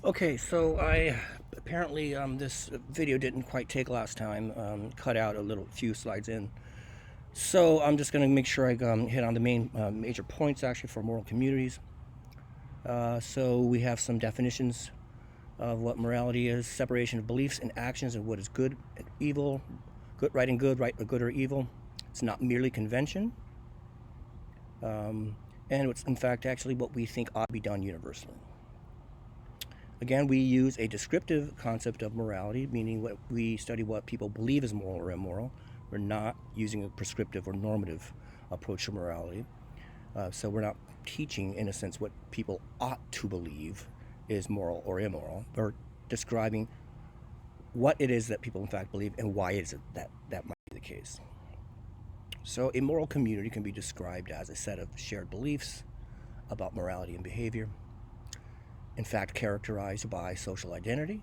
Okay, so I apparently this video didn't quite take last time. Cut out a few slides in. So I'm just going to make sure I hit on the main major points actually for moral communities. So we have some definitions of what morality is: separation of beliefs and actions, and what is good and evil, right and good, right or good or evil. It's not merely convention, and it's in fact actually what we think ought to be done universally. Again, we use a descriptive concept of morality, meaning we study what people believe is moral or immoral. We're not using a prescriptive or normative approach to morality. So we're not teaching, in a sense, what people ought to believe is moral or immoral. We're describing what it is that people in fact believe and why it is that might be the case. So a moral community can be described as a set of shared beliefs about morality and behavior, in fact characterized by social identity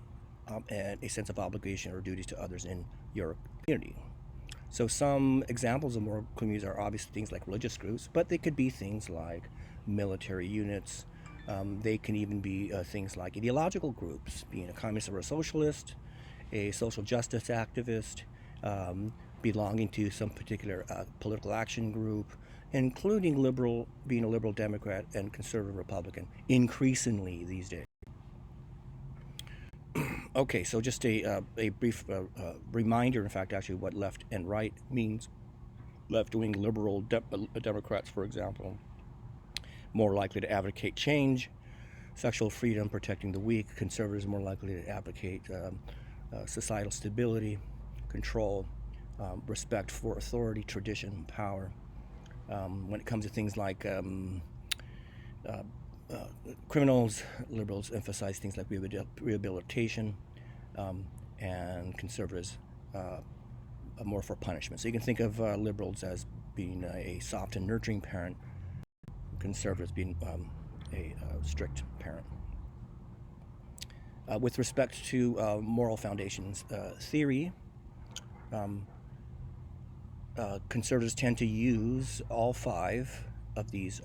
and a sense of obligation or duties to others in your community. So some examples of moral communities are obviously things like religious groups, but they could be things like military units. They can even be things like ideological groups, being a communist or a socialist, a social justice activist, belonging to some particular political action group, including being a liberal Democrat and conservative Republican, increasingly these days. Okay, so just a brief reminder, in fact, actually, what left and right means. Left-wing liberal Democrats, for example, more likely to advocate change, sexual freedom, protecting the weak. Conservatives more likely to advocate societal stability, control, respect for authority, tradition, power. When it comes to things like criminals, liberals emphasize things like rehabilitation, and conservatives more for punishment. So you can think of liberals as being a soft and nurturing parent, conservatives being a strict parent. With respect to moral foundations theory, conservatives tend to use all five of these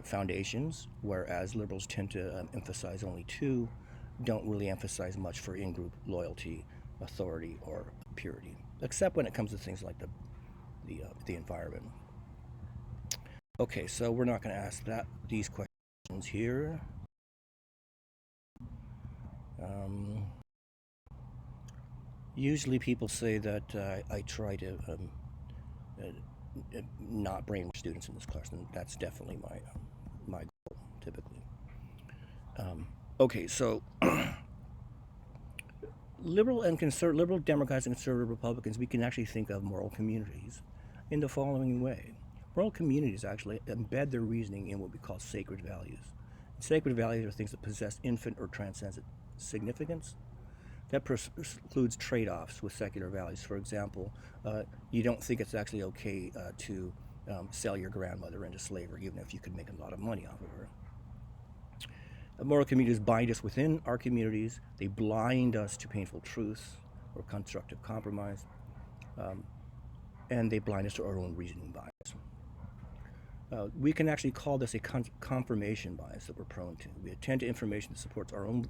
foundations, whereas liberals tend to emphasize only two, don't really emphasize much for in-group loyalty, authority, or purity, except when it comes to things like the environment. Okay, so we're not going to ask these questions here. Usually people say that I try to not brainwash students in this class, and that's definitely my goal, typically. Okay, so liberal Democrats and conservative Republicans, we can actually think of moral communities in the following way. Moral communities actually embed their reasoning in what we call sacred values. Sacred values are things that possess infinite or transcendent significance. That precludes trade-offs with secular values. For example, you don't think it's actually okay to sell your grandmother into slavery, even if you could make a lot of money off of her. Moral communities bind us within our communities. They blind us to painful truths or constructive compromise, and they blind us to our own reasoning bias. We can actually call this a confirmation bias that we're prone to. We attend to information that supports our own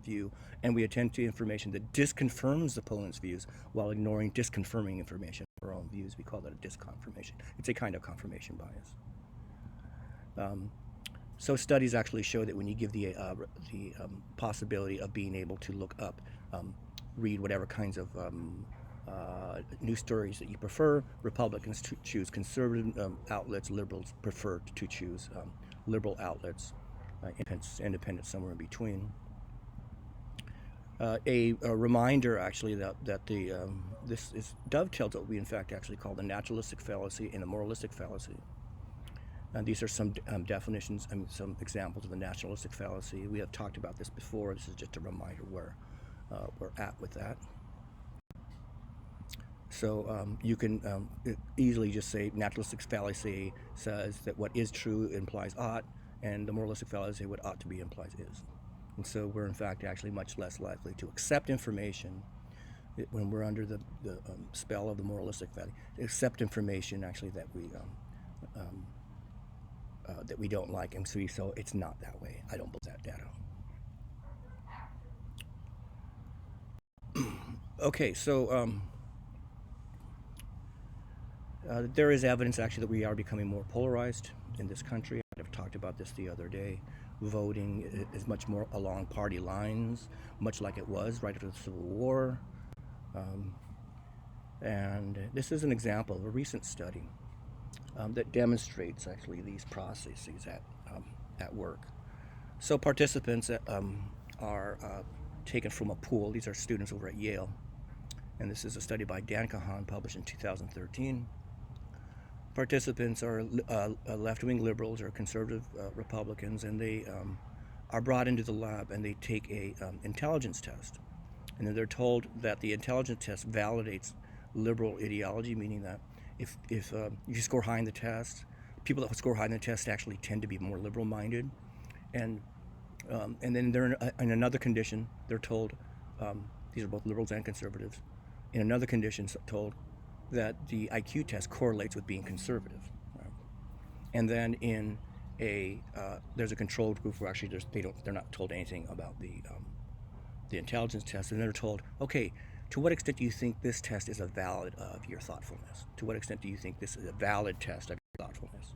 view, and we attend to information that disconfirms the opponent's views while ignoring disconfirming information of our own views. We call that a disconfirmation. It's a kind of confirmation bias. So studies actually show that when you give the possibility of being able to look up, read whatever kinds of news stories that you prefer, Republicans choose conservative outlets, liberals prefer to choose liberal outlets, independents somewhere in between. A reminder actually that this is dovetails what we in fact actually call the naturalistic fallacy and the moralistic fallacy. And these are some definitions, some examples of the naturalistic fallacy. We have talked about this before. This is just a reminder where we're at with that. So you can easily just say naturalistic fallacy says that what is true implies ought, and the moralistic fallacy, what ought to be implies is. And so we're in fact actually much less likely to accept information when we're under the spell of the moralistic fallacy, accept information actually that we don't like, and so it's not that way. I don't believe that data. Okay, so there is evidence actually that we are becoming more polarized in this country. I've talked about this the other day. Voting is much more along party lines, much like it was right after the Civil War. Um, and this is an example of a recent study that demonstrates actually these processes at work. So participants are taken from a pool. These are students over at Yale. And this is a study by Dan Kahan published in 2013. Participants are left-wing liberals or conservative Republicans, and they are brought into the lab and they take a intelligence test. And then they're told that the intelligence test validates liberal ideology, meaning that if you score high in the test, people that score high in the test actually tend to be more liberal-minded. And then they're in another condition, they're told, these are both liberals and conservatives, in another condition told that the IQ test correlates with being conservative. Right? And then in there's a controlled group where actually they're not told anything about the intelligence test, and they're told, okay, to what extent do you think this test is a valid of your thoughtfulness? To what extent do you think this is a valid test of your thoughtfulness?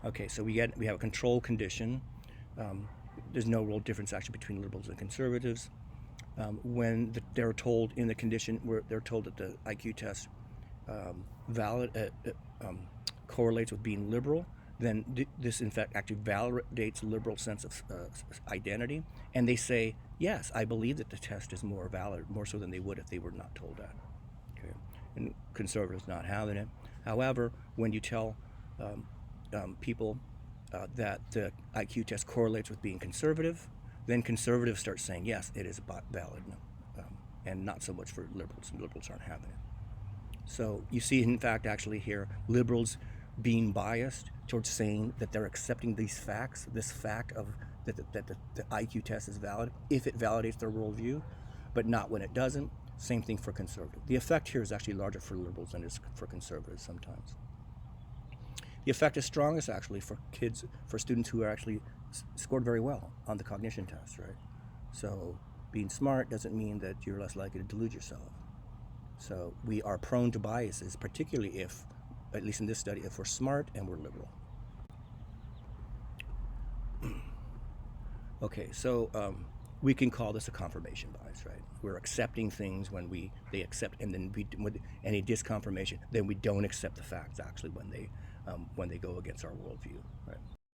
Okay, so we have a control condition. There's no real difference actually between liberals and conservatives. When they're told in the condition where they're told that the IQ test correlates with being liberal, then this in fact actually validates liberal sense of identity, and they say, yes, I believe that the test is more valid, more so than they would if they were not told that. Okay, and conservatives not having it. However, when you tell people that the IQ test correlates with being conservative, then conservatives start saying, yes, it is valid, and not so much for liberals. Liberals aren't having it. So you see, in fact, actually here, liberals being biased towards saying that they're accepting these facts, this fact of that the IQ test is valid if it validates their worldview, but not when it doesn't. Same thing for conservatives. The effect here is actually larger for liberals than it is for conservatives sometimes. The effect is strongest actually for students who are actually scored very well on the cognition test, right? So being smart doesn't mean that you're less likely to delude yourself. So we are prone to biases, particularly if, at least in this study, if we're smart and we're liberal. Okay, so we can call this a confirmation bias, right? We're accepting things when they accept, and then with any disconfirmation, then we don't accept the facts actually when they go against our worldview, right?